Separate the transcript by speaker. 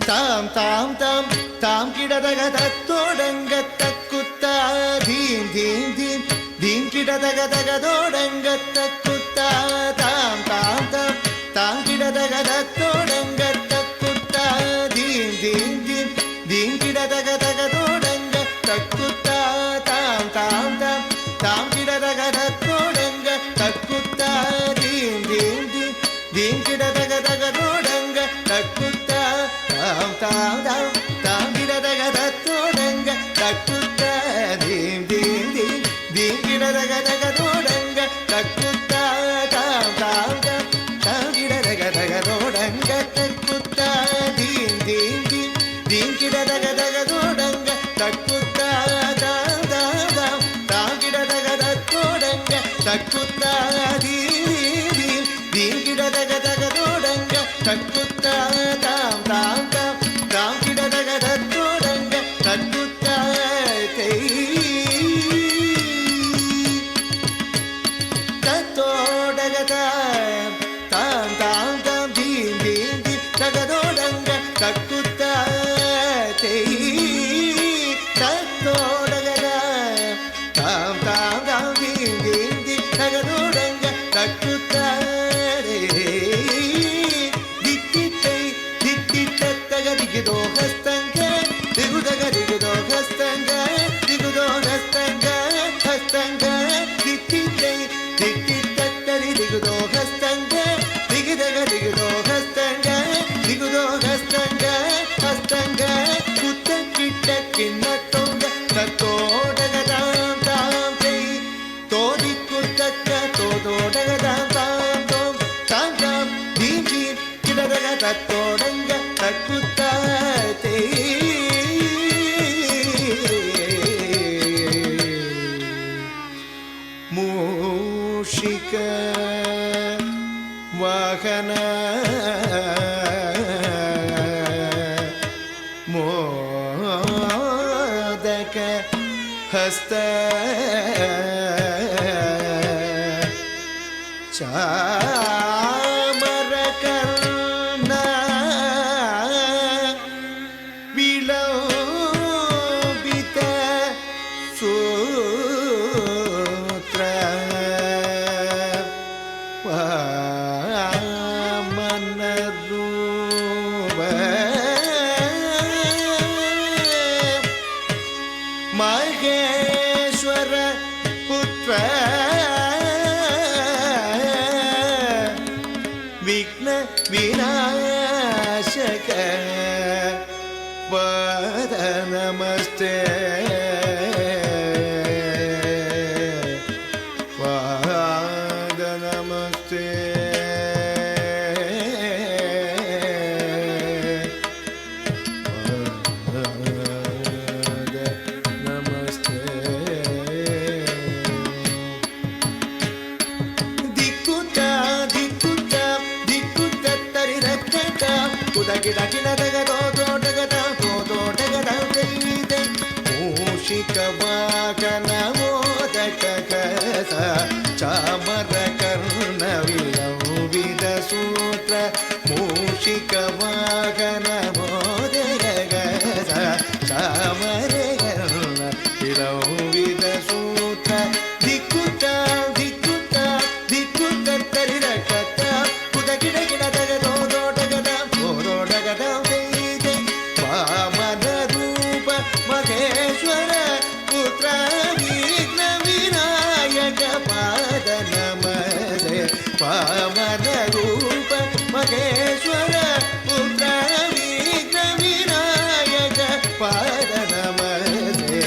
Speaker 1: தாம் தாம் தாம் தாம் கிடதக தத்தோடங்க தக்குத்தா தீம் தீம் தீம் தீம் கிடதக தகதோடங்க தக்குத்தா தாம் தாம் தாம் தாம் கிடதக தத்தோடங்க தக்குத்தா தீம் தீம் தீம் தீம் கிடதக தகதோடங்க தக்குத்தா தாம் தாம் தாம் தாம் கிடதக தத்தோடங்க தக்குத்தா தீம் தீம் தீம் தீம் கிடதக தகதோடங்க தக்குத்தா தாம் தாம் தாம் தாம் கிடதக தத்தோடங்க தக்குத்தா தீம் தீம் தீம் தீம் கிடதக தகதோடங்க தக்குத்தா தாம் தாம் தாம் தாம் கிடதக தகதோடங்க தக்குத்தா தீம் தீம் தீம் தீம் கிடதக தகதோடங்க தக்குத்தா தாம் தாம் தாம் தாம் கிடதக தத்தோடங்க தக்குத்தா தீம் தீம் தீம் கிடதக தகதோடங்க தக்குத்தா தாம் தாம் தாம் தாம் கிடதக தத்தோடங்க தக்குத்தா தத்தோடக தாம் தாம் தாம் தீம் தீம் தீம் தகதோடங்க தக்குத்தா தத்தோடக தாம் தாம் தாம் தீம் தீம் தீம் தகதோடங்க தக்குத்தா தித்தித்தை தித்தித்தக திகுதோ ஹஸ்தங்க திகுதக திகுதோ ஹஸ்தங்க திகுதோ ஹஸ்தங்க ஹஸ்தங்க தித்தித்தை தித்தித்தரி திகுதோ ஹஸ்தங்க திகுதக திகுதோ ஹஸ்தங்க திகுதோ ஹஸ்தங்க ஹஸ்தங்க குத்த கிட்ட கிண்ண தொங்க தத்தோடக தாம் தாம் செய் தோதி குத்தக்க தோதோடக தாம் தாம் தோம் தாம் தாம் தீம் தீம் கிடதக தத்தோடங்க தக்குத்தா மூஷிக வாகன மோதக ஹஸ்த சாமர கர்ண விலோபித சூத்ர வாமன ரூப மகேஸ்வர புத்ர விக்ன விநாசக பத நமஸ்தே பத நமஸ்தே மூஷிக வாகன மோதக சாமர கர்ண விலோபித சூತ್ರ மூஷிக வாகன மோதக சாமர கர்ண விலோபித சூತ್ರ ದಿಕ್ಕುತ್ತಾ ದಿಕ್ಕುತ್ತಾ ದಿಕ್ಕುತ್ತ ತರಿರಕತ್ತ ಕುದಗಿಡ ಗಿಡದಗ ದೋದೋಟಗದ ದೋದೋಟಗದ ವೈದೆ ವಾಮನ ರೂಪ ಮಹೇಶ್ವರ ಪುತ್ರ ವಿಘ್ನ ವಿನಾಯಕ ಪಾದ ನಮಸ್ತೆ ವಾಮನ ರೂಪ ಮಹೇಶ್ವರ ಪುತ್ರ ವಿಘ್ನ ವಿನಾಯಕ ಪಾದ ನಮಸ್ತೆ